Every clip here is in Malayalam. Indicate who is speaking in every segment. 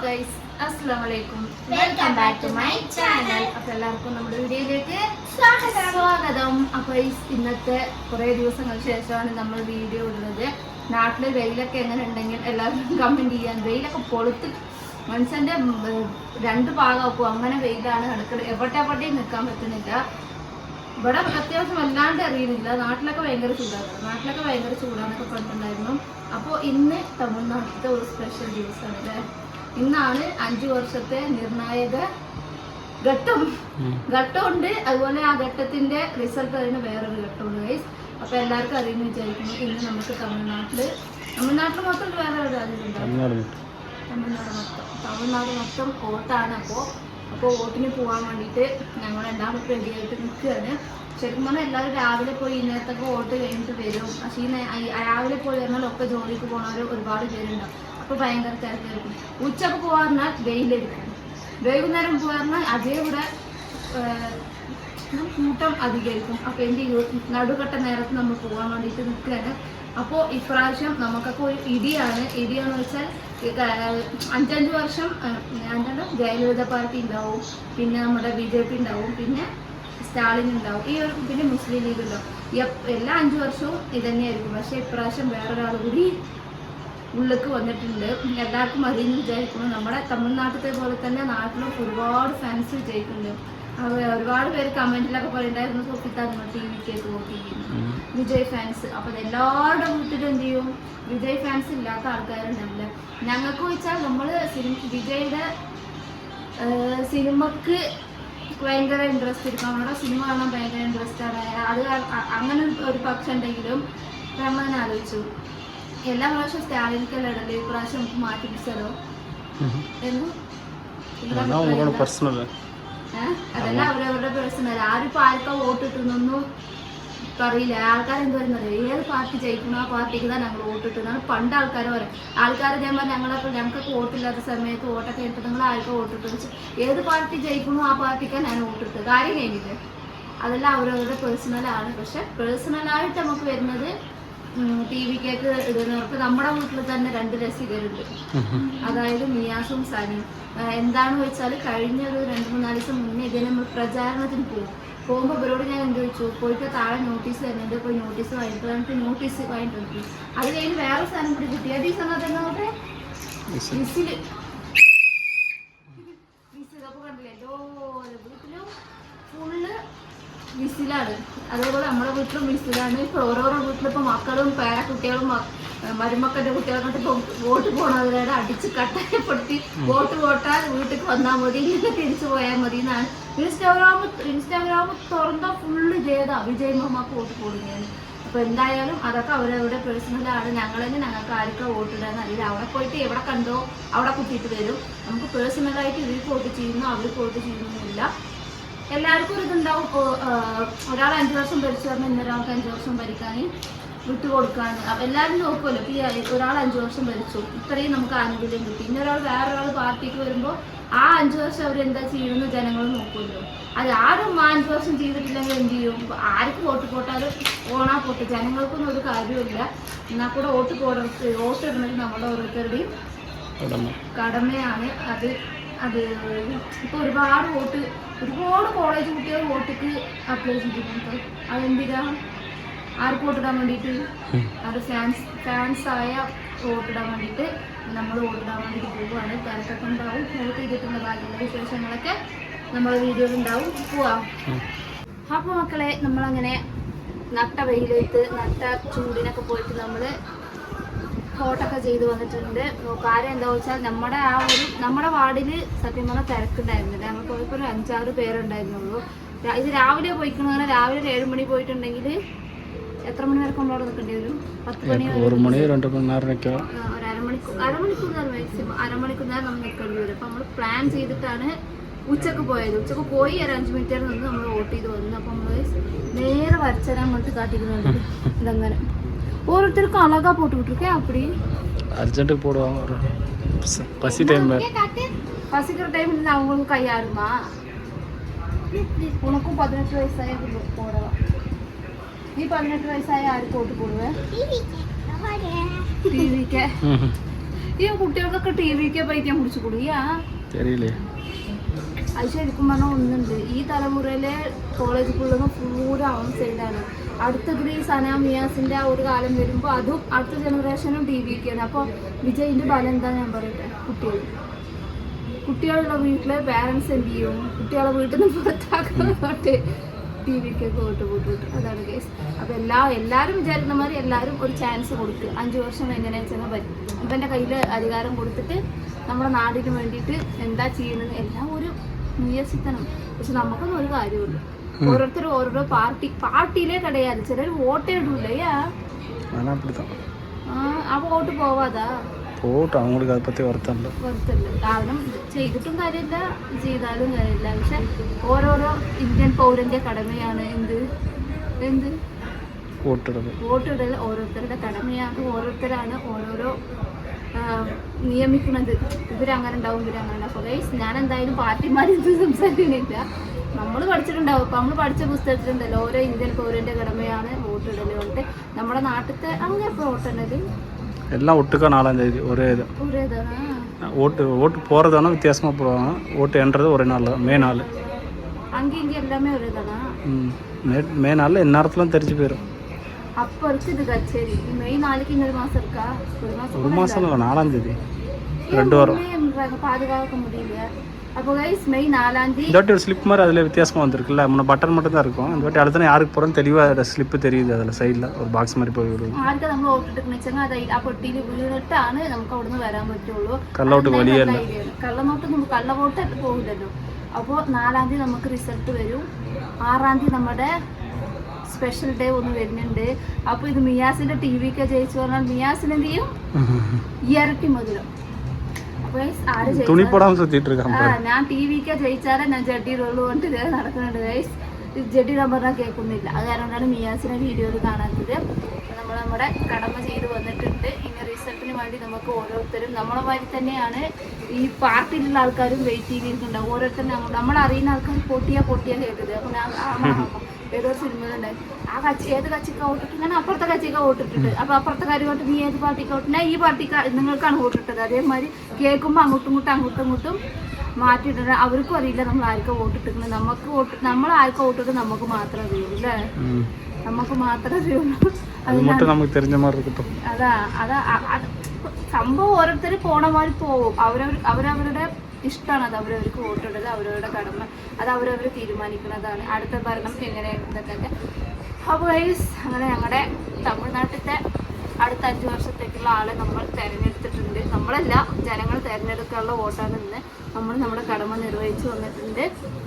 Speaker 1: guys, assalamualaikum. Welcome back to my channel. അപ്പോൾ എല്ലാവർക്കും നമ്മുടെ വീഡിയോയിലേക്ക് സ്വാഗതം. അപ്പോൾ ഇന്നത്തെ കുറേ ദിവസങ്ങൾക്ക് ശേഷമാണ് നമ്മൾ വീഡിയോ ഇടുന്നത്. നാട്ടിലെ വെയിലൊക്കെ എങ്ങനെ ഉണ്ടെങ്കിൽ എല്ലാവരും കമന്റ് ചെയ്യാൻ. വെയിലൊക്കെ പൊളുത്ത് മനുഷ്യന്റെ രണ്ട് ഭാഗമാക്കും, അങ്ങനെ വെയിലാണ് കിടക്കുന്നത്. എവിടെയും നിൽക്കാൻ പറ്റുന്നില്ല. ഇവിടെ അത്യാവശ്യം വല്ലാണ്ട് അറിയുന്നില്ല. നാട്ടിലൊക്കെ ഭയങ്കര ചൂടാന്നൊക്കെ പറഞ്ഞിട്ടുണ്ടായിരുന്നു. അപ്പോൾ ഇന്ന് തമിഴ്നാട്ടിലത്തെ ഒരു സ്പെഷ്യൽ ദിവസമാണ് അല്ലേ. ഇന്നാണ് 5 വർഷത്തെ നിർണായക ഘട്ടമുണ്ട്. അതുപോലെ ആ ഘട്ടത്തിന്റെ റിസൾട്ട് കഴിഞ്ഞ വേറൊരു ഘട്ടമുണ്ട് ഗൈസ്. അപ്പൊ എല്ലാവർക്കും അറിയുന്ന വിചാരിക്കുന്നു. ഇന്ന് നമുക്ക് തമിഴ്നാട്ടിൽ മൊത്തം വേറെ ഒരു രാജ്യത്തുണ്ടാവും. തമിഴ്നാട് മൊത്തം വോട്ടാണ്. അപ്പോൾ വോട്ടിന് പോകാൻ വേണ്ടിയിട്ട് ഞങ്ങൾ എല്ലാവരും റെഡി ആയിട്ട് നിൽക്കുകയാണ്. ശരിക്കും പറഞ്ഞാൽ എല്ലാവരും രാവിലെ പോയി ഇന്നത്തൊക്കെ വോട്ട് കഴിഞ്ഞിട്ട് വരും. പക്ഷേ രാവിലെ പോയി പറഞ്ഞാലൊക്കെ ജോലിക്ക് പോകുന്നവർ ഒരുപാട് പേരുണ്ടാവും. അപ്പോൾ ഭയങ്കര തിരക്കായിരിക്കും. ഉച്ചക്ക് പോകാറുണ്ടാൽ വെയിലായിരിക്കും. വൈകുന്നേരം പോകാറുണ്ടാൽ അതേകൂടെ കൂട്ടം അധികമായിരിക്കും. അപ്പോൾ എൻ്റെ നടുഘട്ട നേരത്ത് നമ്മൾ പോകാൻ വേണ്ടിയിട്ട് നിൽക്കുകയാണ്. അപ്പോൾ ഇപ്രാവശ്യം നമുക്കൊക്കെ ഒരു ഇടിയാണെന്ന് വെച്ചാൽ 5 വർഷം എന്താണ് ജയലളിത പാർട്ടി ഉണ്ടാവും, പിന്നെ നമ്മുടെ BJP ഉണ്ടാവും, പിന്നെ സ്റ്റാലിൻ ഉണ്ടാവും, പിന്നെ മുസ്ലിം ലീഗ് ഉണ്ടാവും. എല്ലാ 5 വർഷവും ഇതന്നെയായിരിക്കും. പക്ഷേ ഇപ്രാവശ്യം വേറൊരാൾ കൂടി ഉള്ളിലേക്ക് വന്നിട്ടുണ്ട്. എല്ലാവർക്കും അറിയുന്നു വിചാരിക്കുന്നു. നമ്മുടെ തമിഴ്നാട്ടിലത്തെ പോലെ തന്നെ നാട്ടിലും ഒരുപാട് ഫാൻസ് വിജയിക്കുന്നുണ്ട്. ഒരുപാട് പേര് കമന്റിലൊക്കെ പറയുണ്ടായിരുന്നു, സോഫിത്ത നിങ്ങൾ TVക്ക് വോട്ട് ചെയ്യുന്നു, വിജയ് ഫാൻസ്. അപ്പോൾ എല്ലാവരുടെ വീട്ടിലും എന്ത് ചെയ്യും, വിജയ് ഫാൻസ് ഇല്ലാത്ത ആൾക്കാരുണ്ടാവില്ല. ഞങ്ങൾക്ക് വെച്ചാൽ നമ്മൾ വിജയുടെ സിനിമക്ക് ഭയങ്കര ഇൻട്രസ്റ്റ് ഇരിക്കും. നമ്മുടെ സിനിമ കാണാൻ ഭയങ്കര ഇൻട്രസ്റ്റ് ആണ്. അത് അങ്ങനെ ഒരു പക്ഷം ഉണ്ടെങ്കിലും നമ്മൾ ആലോചിച്ചു എല്ലാ പ്രാവശ്യം സ്റ്റാലിനിക്കല്ല ഇടല്, ഈ പ്രാവശ്യം നമുക്ക് മാറ്റി പിടിച്ചാലോ എന്ന്. അതല്ല അവരവരുടെ പേഴ്സണൽ. ആരിപ്പോൾ ആർക്കാ വോട്ട് ഇട്ടുന്നൊന്നും പറയില്ല. ആൾക്കാരെന്ത് പറയുന്നത്, ഏത് പാർട്ടി ജയിക്കണോ ആ പാർട്ടിക്ക് തന്നെ ഞങ്ങൾ വോട്ട് ഇട്ടുന്നാണ് പണ്ട് ആൾക്കാർ പറയും. ഞാൻ ഞങ്ങൾക്കൊക്കെ വോട്ടില്ലാത്ത സമയത്ത് വോട്ടൊക്കെ ഇട്ട് നിങ്ങൾ ആർക്കും വോട്ട് ഇട്ടു, ഏത് പാർട്ടി ജയിക്കണോ ആ പാർട്ടിക്കാണ് ഞാൻ വോട്ട് ഇട്ടത്. കാര്യം കഴിഞ്ഞില്ല. അതെല്ലാം അവരവരുടെ പേഴ്സണലാണ്. പക്ഷെ പേഴ്സണലായിട്ട് നമുക്ക് വരുന്നത് TVക്ക് ഇടുന്നവർക്ക് നമ്മുടെ വീട്ടിൽ തന്നെ 2 രസികരുണ്ട്. അതായത് നിയാസും സനിയും. എന്താണെന്ന് വെച്ചാൽ കഴിഞ്ഞ ഒരു 2-3 ദിവസം മുന്നേ ഇതിന് നമ്മൾ പ്രചാരണത്തിന് പോകുമ്പോൾ ഇവരോട് ഞാൻ എന്ത് ചോദിച്ചു, പോയിട്ട് താഴെ നോട്ടീസ് തരുന്നുണ്ട്, പോയി നോട്ടീസ് വാങ്ങിട്ട് നോട്ടീസ് വാങ്ങിട്ടുണ്ട്. അത് കഴിഞ്ഞ് വേറെ സാധനം കൂടി കിട്ടി. അത് ഈ സമയത്ത് നോട്ടെ വിസിൽ അപ്പോൾ കണ്ടില്ലേ, എല്ലാവരും വീട്ടിലും ഫുള്ള് വിസിലാണ്. അതേപോലെ നമ്മുടെ വീട്ടിലും വിസിലാണ്. ഇപ്പോൾ ഓരോരോ വീട്ടിലിപ്പോൾ മക്കളും പേരക്കുട്ടികളും മരുമക്കളുടെ കുട്ടികളൊക്കെ ഇപ്പോൾ വോട്ട് പോകണവരോട് അടിച്ച് കട്ടായപ്പെടുത്തി വോട്ടാൽ വീട്ടിൽ വന്നാൽ മതി, ഇങ്ങനെ തിരിച്ചു പോയാൽ മതി എന്നാണ്. ഇൻസ്റ്റാഗ്രാം തുറന്നാൽ ഫുള്ള് വിജയ് മാമാക്ക് വോട്ട് കൊടുക്കുകയാണ്. അപ്പോൾ എന്തായാലും അതൊക്കെ അവരവരുടെ പേഴ്സണലാണ്. ഞങ്ങൾക്ക് ആർക്കാ വോട്ട് ഇടാന്ന് അറിയില്ല. അവിടെ പോയിട്ട് എവിടെ കണ്ടോ അവിടെ കുത്തിയിട്ട് വരും. നമുക്ക് പേഴ്സണലായിട്ട് ഇവർക്ക് വോട്ട് ചെയ്യുന്നു അവർക്ക് വോട്ട് ചെയ്യുന്നൊന്നുമില്ല. എല്ലാവർക്കും ഒരു ഇതുണ്ടാവും. ഒരാൾ 5 വർഷം ഭരിച്ചു പറഞ്ഞാൽ ഇന്നൊരാൾക്ക് 5 വർഷം ഭരിക്കാൻ വിട്ടുകൊടുക്കാൻ എല്ലാവരും നോക്കുമല്ലോ. ഇപ്പോൾ ഒരാൾ 5 വർഷം ഭരിച്ചു, ഇത്രയും നമുക്ക് ആനുകൂല്യം കിട്ടി. ഇന്നൊരാൾ വേറൊരാൾ പാർട്ടിക്ക് വരുമ്പോൾ ആ 5 വർഷം അവരെന്താ ചെയ്യുമെന്ന് ജനങ്ങൾ നോക്കുമല്ലോ. അത് ആരും 5 വർഷം ചെയ്തിട്ടില്ലെങ്കിൽ എന്ത് ചെയ്യും, ആർക്ക് വോട്ട് പോട്ടാലും ഓണാ പോട്ട്. ജനങ്ങൾക്കൊന്നും ഒരു കാര്യമില്ല. എന്നാൽ കൂടെ വോട്ടിടുന്നത് നമ്മുടെ ഓരോരുത്തരുടെയും കടമയാണ്. അത് ഇപ്പോൾ ഒരുപാട് കോളേജ് കുട്ടികൾ വോട്ടിക്ക് അപ്ലൈ ചെയ്തിട്ടുണ്ട്. അതെന്തിനാ, ആർക്ക് വോട്ടിടാൻ വേണ്ടിയിട്ട്, അത് ഫാൻസായ വോട്ടിടാൻ വേണ്ടിയിട്ട് നമ്മൾ വോട്ടിടാൻ വേണ്ടിയിട്ട് പോവുകയാണ്. തിരക്കൊക്കെ ഉണ്ടാവും. വോട്ട് ചെയ്തിട്ടുള്ള ബാക്കിയുള്ള വിശേഷങ്ങളൊക്കെ നമ്മുടെ വീഡിയോയിൽ ഉണ്ടാവും. പോവാം. അപ്പോൾ മക്കളെ, നമ്മളങ്ങനെ നട്ട വെയിലത്ത് നട്ട ചൂടിനൊക്കെ പോയിട്ട് നമ്മൾ വോട്ടൊക്കെ ചെയ്ത് വന്നിട്ടുണ്ട്. കാര്യം എന്താ വെച്ചാൽ നമ്മുടെ വാർഡിൽ സത്യം പറഞ്ഞാൽ തിരക്കുണ്ടായിരുന്നില്ല. ഞങ്ങൾ പോയപ്പോൾ ഒരു 5-6 പേരുണ്ടായിരുന്നുള്ളൂ. ഇത് രാവിലെ പോയിക്കണമെന്ന് പറഞ്ഞാൽ രാവിലെ 7 മണി പോയിട്ടുണ്ടെങ്കിൽ എത്ര മണി വരെ കൊണ്ടോടെ നിൽക്കേണ്ടി വരും? 10 മണി ഒരു അരമണിക്കൂർ നേരം നമ്മൾ നിൽക്കേണ്ടി വരും. അപ്പോൾ നമ്മൾ പ്ലാൻ ചെയ്തിട്ടാണ് ഉച്ചക്ക് പോയത്. ഉച്ചക്ക് പോയി ഒരു 5 മിനിറ്റ് നിന്ന് നമ്മൾ വോട്ട് ചെയ്ത് വന്നു. അപ്പോൾ നമ്മൾ നേരെ വരച്ചരാൻ വേണ്ടി കാട്ടിക്കുന്നുണ്ട്. ഇതങ്ങനെ ஒருத்தருக்கு அழகா போட்டு விட்டுருக்கேன். அப்படி
Speaker 2: அர்ஜென்ட் போடுவாங்க.
Speaker 1: பசிக்கிற டைம்ல அவங்களுக்கு கையாடுமா? உனக்கும் 18 வயசாய போடலாம். நீ 18 வயசாய யாருக்கு ஓட்டு போடுவேன்? டிவிக்கு. ഈ കുട്ടികൾക്കൊക്കെ ടി വിക്ക് പൈക്കാൻ പിടിച്ചു കൂടിയാ
Speaker 2: தெரியலையே.
Speaker 1: അത് ശരിക്കും പറഞ്ഞാൽ ഒന്നുണ്ട്, ഈ തലമുറയിലെ കോളേജ് പിള്ളേർ പൂര ഔൺ സൈഡാണ്. അടുത്തതിൽ ഈ സന മിയാസിൻ്റെ ആ ഒരു കാലം വരുമ്പോൾ അതും അടുത്ത ജനറേഷനും ടി വിക്കാണ്. അപ്പോൾ വിജയിൻ്റെ ഫലം എന്താ ഞാൻ പറയട്ടെ, കുട്ടികളുടെ വീട്ടിലെ പാരൻസ് എന്ത് ചെയ്യും, കുട്ടികളെ വീട്ടിൽ നിന്ന് പുറത്താക്കാട്ട് ടി വിക്കൊക്കെ വിട്ടു. അതാണ് കേസ്. അപ്പോൾ എല്ലാവരും വിചാരിക്കുന്ന മാതിരി എല്ലാവരും ഒരു ചാൻസ് കൊടുക്കുക. 5 വർഷം എങ്ങനെയാ വെച്ചാൽ പറ്റും. ഇവൻ്റെ കയ്യിൽ അധികാരം കൊടുത്തിട്ട് നമ്മുടെ നാടിന് വേണ്ടിയിട്ട് എന്താ ചെയ്യുന്നത് എല്ലാം ഒരു നിയസിക്കണം. പക്ഷെ നമുക്കൊന്നും ഒരു കാര്യമില്ല. ഓരോരുത്തരും ഓരോരോ പാർട്ടിയിലേ കിടയാല്. ചിലർ വോട്ടേ ഇടൂലയ്യാ, ആ വോട്ട് പോവാതാ
Speaker 2: போட்டோம் அவங்களுக்கு அதை பற்றி வருத்தമില്ല.
Speaker 1: കാരണം ചെയ്തിട്ടും കാര്യമില്ല, ചെയ്താലും കാര്യമില്ല. പക്ഷെ ഓരോരോ ഇന്ത്യൻ പൗരന്റെ കടമയാണ് എന്ത് വോട്ടിടൽ ഓരോരുത്തരുടെ കടമയാണ്. ഓരോരുത്തരാണ് ഓരോരോ നിയമിക്കുന്നത്. ഇവരങ്ങനെ ഉണ്ടാവും, ഇവരങ്ങനെ. അപ്പോൾ ഗൈസ്, ഞാൻ എന്തായാലും പാർട്ടിമാരെന്ത് സംസാരിക്കുന്നില്ല. നമ്മൾ പഠിച്ചിട്ടുണ്ടാവും. ഇപ്പം നമ്മൾ പഠിച്ച പുസ്തകത്തിലുണ്ടല്ലോ, ഓരോ ഇന്ത്യൻ പൗരന്റെ കടമയാണ് വോട്ടിടൽ. കൊണ്ട് നമ്മുടെ നാട്ടിലത്തെ അങ്ങനെ വോട്ടിടൽ
Speaker 2: எல்லாம் ஒட்டுக்கா 4ஆம் தேதி ஒரே இது. ஓட்டு போகிறதானா வித்தியாசமாக போடுவாங்க. ஓட்டு எண்றது ஒரே நாள் தான், மே 4.
Speaker 1: அங்கே இங்கே எல்லாமே ஒரே தானா?
Speaker 2: மே 4 இந்நேரத்துலாம் தெரிஞ்சு போயிடும்.
Speaker 1: அப்போ இருக்குது கச்சேரி. மே 4க்கு இன்னொரு மாதம் இருக்கா?
Speaker 2: ஒரு மாதம் இல்லை, 4ஆம் தேதி 2 வாரம்
Speaker 1: பாதுகாக்க முடியல. அப்போ கைஸ் மே 4ஆம் தேதி
Speaker 2: இந்த வாட்டி ஒரு ஸ்லிப் மாதிரி அதில் வித்தியாசமாக வந்திருக்குல்ல. முன்ன பட்டன் மட்டும் தான் இருக்கும். இந்த வாட்டி அடுத்த யாருக்கு போகிறோன்னு தெளிவாக ஸ்லிப்பு தெரியுது. அதில் സൈഡിൽ ഒരു ബോക്സ് മാതിരി പോയി വിടും.
Speaker 1: ആർക്ക് നമ്മൾ വോട്ടിട്ട് വെച്ചാൽ അത് ആ പൊട്ടിയിൽ വീണിട്ടാണ് നമുക്ക് അവിടുന്ന് വരാൻ പറ്റുള്ളൂ.
Speaker 2: കള്ളവോട്ട് വലിയല്ല,
Speaker 1: കള്ള വോട്ട് പോകില്ലല്ലോ. അപ്പോൾ 4ആം തീയതി നമുക്ക് റിസൾട്ട് വരും. 6ആം തീയതി നമ്മുടെ സ്പെഷ്യൽ ഡേ ഒന്ന് വരുന്നുണ്ട്. അപ്പോൾ ഇത് മിയാസിന്റെ ടി വിക്ക് ജയിച്ചു പറഞ്ഞാൽ മിയാസിന് എന്ത് ചെയ്യും? ഇരട്ടി മധുരം. ഞാൻ ടി വിക്ക് ജയിച്ചാലേ ഞാൻ ജഡ്ഡിയിലുള്ളൂ കൊണ്ട് ഇതേ നടക്കുന്നുണ്ട് ഗൈസ്. ജഡ്ഡി പറഞ്ഞാൽ കേൾക്കുന്നില്ല. അത് കാരണമാണ് മിയാസിനെ വീഡിയോയിൽ കാണാത്തത്. നമ്മുടെ കടമ ചെയ്ത് വന്നിട്ടുണ്ട്. ഇനി റിസൾട്ടിന് വേണ്ടി നമുക്ക് ഓരോരുത്തരും നമ്മളെ മാതിരി തന്നെയാണ് ഈ പാർട്ടിയിലുള്ള ആൾക്കാരും വെയിറ്റ് ചെയ്തിട്ടുണ്ടാവും. ഓരോരുത്തരും നമ്മളറിയുന്ന ആൾക്കാർ പൊട്ടിയാ കേട്ടത്. അപ്പോൾ ഞാൻ ഏതോ സിനിമയിലുണ്ടായി, ഏത് കച്ചിക്ക വോട്ടിട്ട് ഞാൻ അപ്പുറത്തെ കച്ചിക്ക വോട്ടിട്ടുണ്ട്. അപ്പോൾ അപ്പുറത്തെ കാര്യമായിട്ട് നീ ഏത് പാർട്ടിക്ക് വോട്ടിനാ, ഈ പാർട്ടിക്ക് നിങ്ങൾക്കാണ് വോട്ടിട്ടത്. അതേമാതിരി കേൾക്കുമ്പോൾ അങ്ങോട്ടും ഇങ്ങോട്ടും മാറ്റിയിട്ടുണ്ട്. അവർക്കും അറിയില്ല നമ്മൾ ആർക്കും വോട്ടിട്ടിട്ടുണ്ട്. നമ്മൾ ആർക്കും വോട്ടിട്ട് നമുക്ക് മാത്രമേ അറിയുള്ളൂ അല്ലേ? നമുക്ക് മാത്രമേ അറിയുള്ളൂ. അതാ സംഭവം. ഓരോരുത്തർ പോണമാതിരി പോവും. അവരവരുടെ ഇഷ്ടമാണ്. അത് അവരവർക്ക് വോട്ടിടുക, അവരവരുടെ കടമ. അത് അവരവർ തീരുമാനിക്കുന്നതാണ്. അടുത്ത ഭരണം എങ്ങനെയാണെന്നൊക്കെ. അപ്പോൾ അങ്ങനെ ഞങ്ങളുടെ തമിഴ്നാട്ടിലത്തെ അടുത്ത 5 വർഷത്തേക്കുള്ള ആളെ നമ്മൾ തിരഞ്ഞെടുത്തിട്ടുണ്ട്. നമ്മളല്ല, ജനങ്ങൾ തിരഞ്ഞെടുക്കാനുള്ള വോട്ടാണ് ഇന്ന്. നമ്മൾ നമ്മുടെ കടമ നിർവഹിച്ചു വന്നിട്ടുണ്ട്.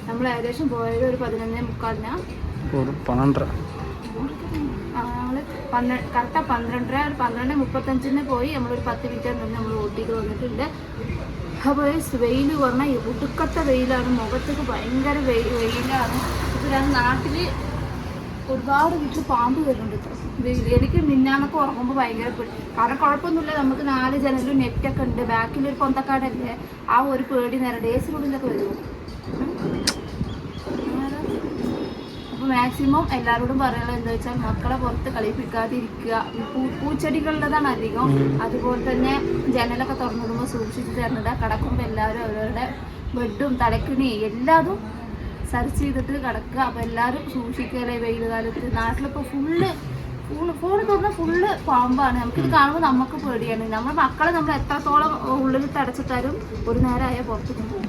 Speaker 1: നമ്മൾ ഏകദേശം പോയത് ഒരു 11:45 ഞങ്ങൾ കറക്റ്റാ 12:35 പോയി. നമ്മളൊരു 10 മിനിറ്റ് നിന്ന് നമ്മൾ വോട്ട് ചെയ്ത് വന്നിട്ടുണ്ട്. അപ്പോൾ വെയിൽ പറഞ്ഞാൽ ഒടുക്കത്ത വെയിലാണ്. മുഖത്തേക്ക് ഭയങ്കര വെയിലാണ്. ഇപ്പോൾ നാട്ടിൽ ഒരുപാട് വീട്ടിൽ പാമ്പ് വരുന്നുണ്ട്. വെയിൽ എനിക്ക് മിന്നാന്നൊക്കെ ഉറങ്ങുമ്പോൾ ഭയങ്കര പേടി. കാരണം കുഴപ്പമൊന്നുമില്ല, നമുക്ക് 4 ജനലും നെറ്റൊക്കെ ഉണ്ട്. ബാക്കിലൊരു പൊന്തക്കാടല്ലേ, ആ ഒരു പേടി നേരം ഡേസിനുള്ളിലൊക്കെ വരും. അപ്പോൾ മാക്സിമം എല്ലാവരോടും പറയാനുള്ളത് എന്താ വെച്ചാൽ മക്കളെ പുറത്ത് കളിപ്പിക്കാതിരിക്കുക. പൂച്ചെടികളുടേതാണ് അധികം. അതുപോലെ തന്നെ ജനലൊക്കെ തുറന്നിടുമ്പോൾ സൂക്ഷിച്ച് തരണിടുക. കിടക്കുമ്പോൾ എല്ലാവരും അവരവരുടെ ബെഡും തലക്കിണി എല്ലാതും സെർച്ച് ചെയ്തിട്ട് കിടക്കുക. അപ്പോൾ എല്ലാവരും സൂക്ഷിക്കല്ലേ വെയിൽ കാലത്ത്. നാട്ടിലിപ്പോൾ ഫോൺ തുറന്നാൽ ഫുള്ള് പാമ്പാണ്. നമുക്കിത് കാണുമ്പോൾ നമുക്ക് പേടിയാണ്. നമ്മുടെ മക്കളെ നമ്മൾ എത്രത്തോളം ഉള്ളിലിട്ട് അടച്ചിട്ടാലും ഒരു നേരമായ പുറത്ത് പോകും.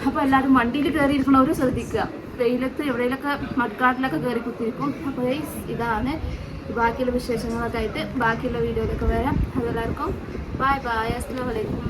Speaker 1: അപ്പോൾ എല്ലാവരും വണ്ടിയിൽ കയറിയിരിക്കണവരും ശ്രദ്ധിക്കുക. വെയിലത്ത് എവിടെയെങ്കിലൊക്കെ മഡ്കാട്ടിലൊക്കെ കയറി കുത്തിയിരിക്കും. അപ്പോൾ ഇതാണ് ബാക്കിയുള്ള വിശേഷങ്ങളൊക്കെ ആയിട്ട് ബാക്കിയുള്ള വീഡിയോയിലൊക്കെ വരാം. അതെല്ലാവർക്കും ബൈ. അസ്സലാമു അലൈക്കും.